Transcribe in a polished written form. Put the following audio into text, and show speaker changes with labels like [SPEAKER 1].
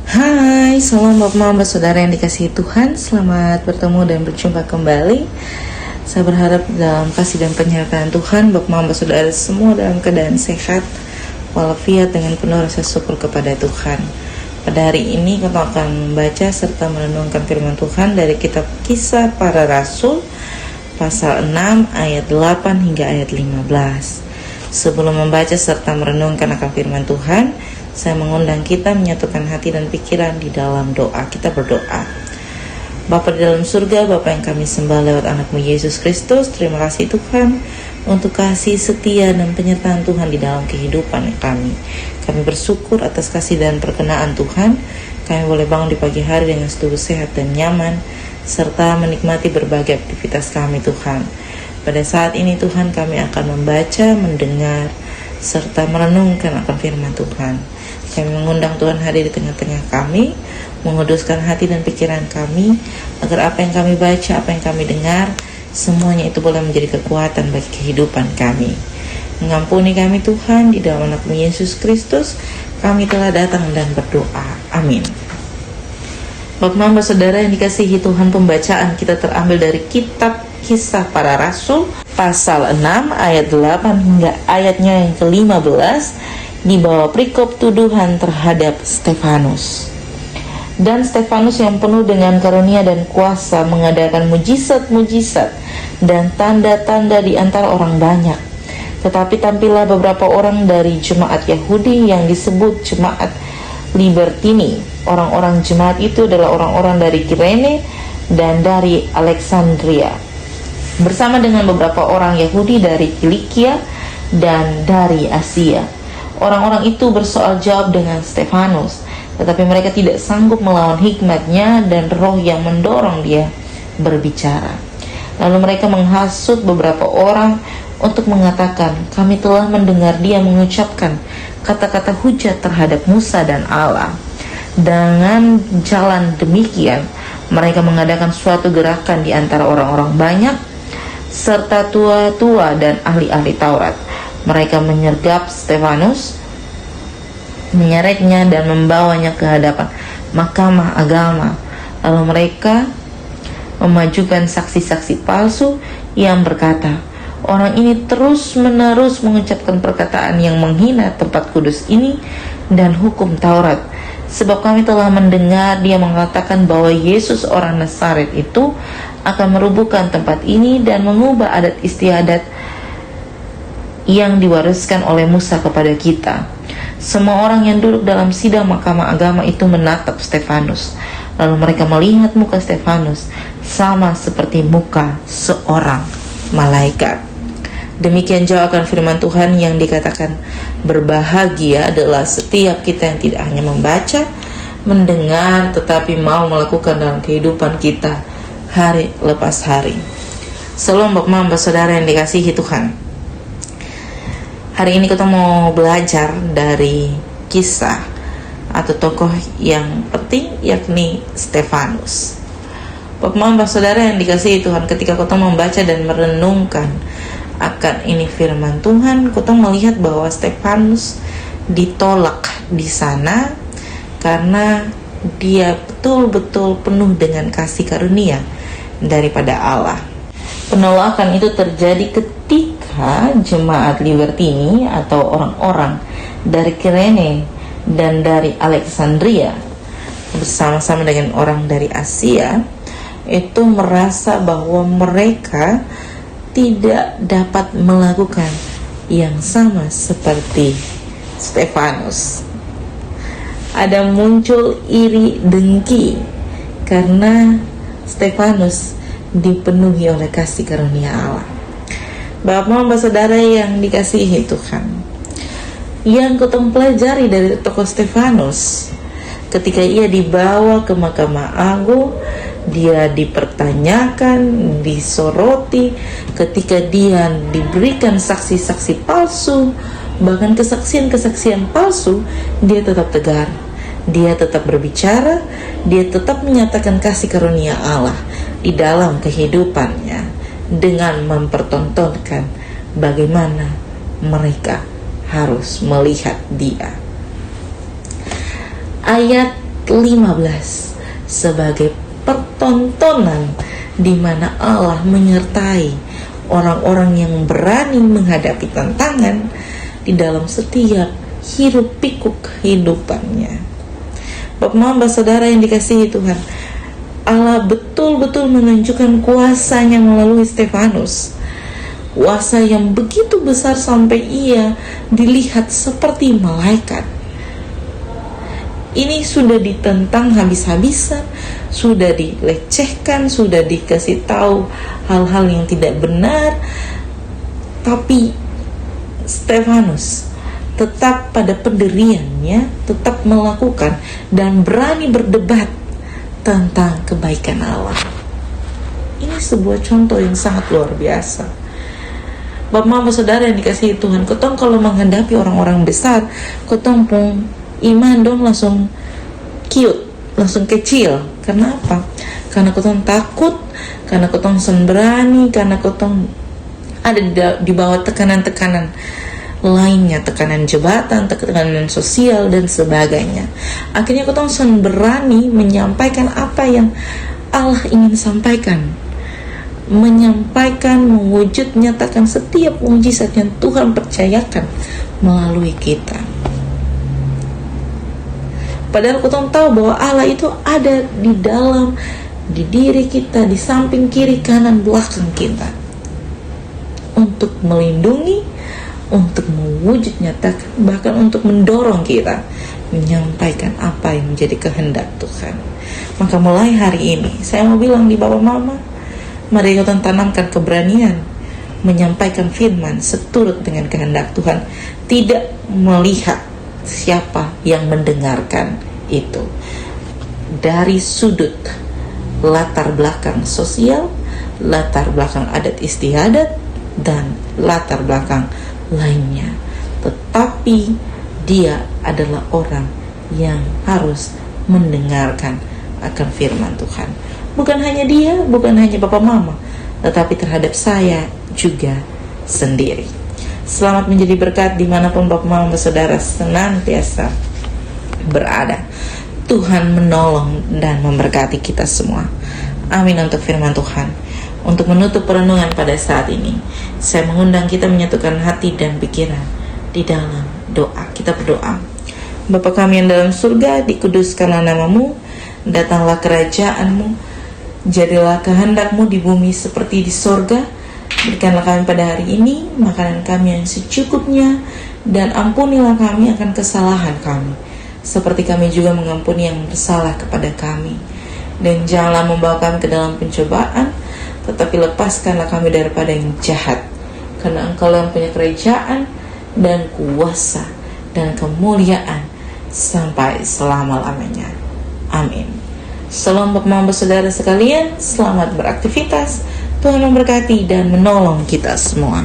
[SPEAKER 1] Hai, salam Bapak Mama Saudara yang dikasihi Tuhan. Selamat bertemu dan berjumpa kembali. Saya berharap dalam kasih dan penyertaan Tuhan Bapak Mama Saudara semua dalam keadaan sehat walafiat dengan penuh rasa syukur kepada Tuhan. Pada hari ini kita akan membaca serta merenungkan firman Tuhan dari kitab Kisah Para Rasul pasal 6 ayat 8 hingga ayat 15. Sebelum membaca serta merenungkan akan firman Tuhan, saya mengundang kita menyatukan hati dan pikiran di dalam doa. Kita berdoa. Bapa di dalam surga, Bapa yang kami sembah lewat anakmu Yesus Kristus, terima kasih Tuhan untuk kasih setia dan penyertaan Tuhan di dalam kehidupan kami. Kami bersyukur atas kasih dan perkenaan Tuhan. Kami boleh bangun di pagi hari dengan tubuh sehat dan nyaman, serta menikmati berbagai aktivitas kami Tuhan. Pada saat ini Tuhan kami akan membaca, mendengar, serta merenungkan akan firman Tuhan. Kami mengundang Tuhan hadir di tengah-tengah kami, menguduskan hati dan pikiran kami, agar apa yang kami baca, apa yang kami dengar, semuanya itu boleh menjadi kekuatan bagi kehidupan kami. Mengampuni kami Tuhan, di dalam anakmu Yesus Kristus, kami telah datang dan berdoa. Amin. Bapak Mama Saudara yang dikasihi Tuhan, pembacaan kita terambil dari kitab Kisah Para Rasul pasal 6 ayat 8 hingga ayatnya yang ke-15, di bawah perikop tuduhan terhadap Stefanus. Dan Stefanus yang penuh dengan karunia dan kuasa mengadakan mujizat-mujizat dan tanda-tanda di antara orang banyak. Tetapi tampillah beberapa orang dari jemaat Yahudi yang disebut jemaat Libertini. Orang-orang jemaat itu adalah orang-orang dari Kirene dan dari Alexandria, bersama dengan beberapa orang Yahudi dari Kilikia dan dari Asia. Orang-orang itu bersoal jawab dengan Stefanus, tetapi mereka tidak sanggup melawan hikmatnya dan roh yang mendorong dia berbicara. Lalu mereka menghasut beberapa orang untuk mengatakan, kami telah mendengar dia mengucapkan kata-kata hujat terhadap Musa dan Allah. Dengan jalan demikian, mereka mengadakan suatu gerakan di antara orang-orang banyak, serta tua-tua dan ahli-ahli Taurat. Mereka menyergap Stefanus, menyeretnya dan membawanya ke hadapan mahkamah agama. Lalu mereka memajukan saksi-saksi palsu yang berkata, orang ini terus-menerus mengucapkan perkataan yang menghina tempat kudus ini dan hukum Taurat. Sebab kami telah mendengar dia mengatakan bahwa Yesus orang Nazaret itu akan merubuhkan tempat ini dan mengubah adat istiadat yang diwariskan oleh Musa kepada kita. Semua orang yang duduk dalam sidang mahkamah agama itu menatap Stefanus. Lalu mereka melihat muka Stefanus sama seperti muka seorang malaikat. Demikian jawaban firman Tuhan yang dikatakan, berbahagia adalah setiap kita yang tidak hanya membaca, mendengar, tetapi mau melakukan dalam kehidupan kita hari lepas hari. Salam Bapak Mama Saudara yang dikasihi Tuhan. Hari ini kita mau belajar dari kisah atau tokoh yang penting, yakni Stefanus. Bapak Mama Saudara yang dikasihi Tuhan, ketika kita membaca dan merenungkan akan ini firman Tuhan, kita melihat bahwa Stefanus ditolak di sana karena dia betul-betul penuh dengan kasih karunia daripada Allah. Penolakan itu terjadi ketika jemaat Libertini atau orang-orang dari Kirene dan dari Alexandria bersama-sama dengan orang dari Asia itu merasa bahwa mereka tidak dapat melakukan yang sama seperti Stefanus. Ada muncul iri dengki karena Stefanus dipenuhi oleh kasih karunia Allah. Bapak Mama Saudara yang dikasihi Tuhan, yang kita pelajari dari tokoh Stefanus, ketika ia dibawa ke mahkamah agung, dia dipertanyakan, disoroti, ketika dia diberikan saksi-saksi palsu, bahkan kesaksian-kesaksian palsu, dia tetap tegar, dia tetap berbicara, dia tetap menyatakan kasih karunia Allah di dalam kehidupannya dengan mempertontonkan bagaimana mereka harus melihat dia. Ayat 15 sebagai pertontonan di mana Allah menyertai orang-orang yang berani menghadapi tantangan di dalam setiap hiruk pikuk kehidupannya. Bapak Mama Saudara yang dikasihi Tuhan, Allah betul-betul menunjukkan kuasanya melalui Stefanus, kuasa yang begitu besar sampai ia dilihat seperti malaikat. Ini sudah ditentang habis-habisan, sudah dilecehkan, sudah dikasih tahu hal-hal yang tidak benar, tapi Stefanus tetap pada pendiriannya, tetap melakukan dan berani berdebat tentang kebaikan Allah. Ini sebuah contoh yang sangat luar biasa. Bapak Mama Saudara yang dikasihi Tuhan, ketong kalau menghadapi orang-orang besar, ketong pun iman dong langsung cute, langsung kecil. Karena apa? Karena ketong takut, karena ketong sembrani, karena ketong ada di bawah tekanan-tekanan lainnya, tekanan jabatan, tekanan sosial dan sebagainya. Akhirnya ketong berani menyampaikan apa yang Allah ingin sampaikan, menyampaikan, mewujud, nyatakan setiap mujizat yang Tuhan percayakan melalui kita. Padahal ketong tahu bahwa Allah itu ada di dalam, di diri kita, di samping, kiri, kanan, belakang kita, untuk melindungi, untuk mewujud nyatakan, bahkan untuk mendorong kita menyampaikan apa yang menjadi kehendak Tuhan. Maka mulai hari ini saya mau bilang di Bapak Mama, mari kita tanamkan keberanian menyampaikan firman seturut dengan kehendak Tuhan, tidak melihat siapa yang mendengarkan itu dari sudut latar belakang sosial, latar belakang adat istiadat, dan latar belakang lainnya. Tetapi dia adalah orang yang harus mendengarkan akan firman Tuhan. Bukan hanya dia, bukan hanya Bapak Mama, tetapi terhadap saya juga sendiri. Selamat menjadi berkat dimanapun Bapak Mama Saudara senantiasa berada. Tuhan menolong dan memberkati kita semua. Amin untuk firman Tuhan. Untuk menutup perenungan pada saat ini, saya mengundang kita menyatukan hati dan pikiran di dalam doa. Kita berdoa. Bapa kami yang dalam surga, dikuduskanlah namamu, datanglah kerajaanmu, jadilah kehendakmu di bumi seperti di surga. Berikanlah kami pada hari ini makanan kami yang secukupnya, dan ampunilah kami akan kesalahan kami, seperti kami juga mengampuni yang bersalah kepada kami. Dan janganlah membawa kami ke dalam pencobaan, tetapi lepaskanlah kami daripada yang jahat, karena Engkau yang punya kerajaan dan kuasa dan kemuliaan sampai selama-lamanya. Amin. Salam Bapak Mama Saudara sekalian, selamat beraktivitas. Tuhan memberkati dan menolong kita semua.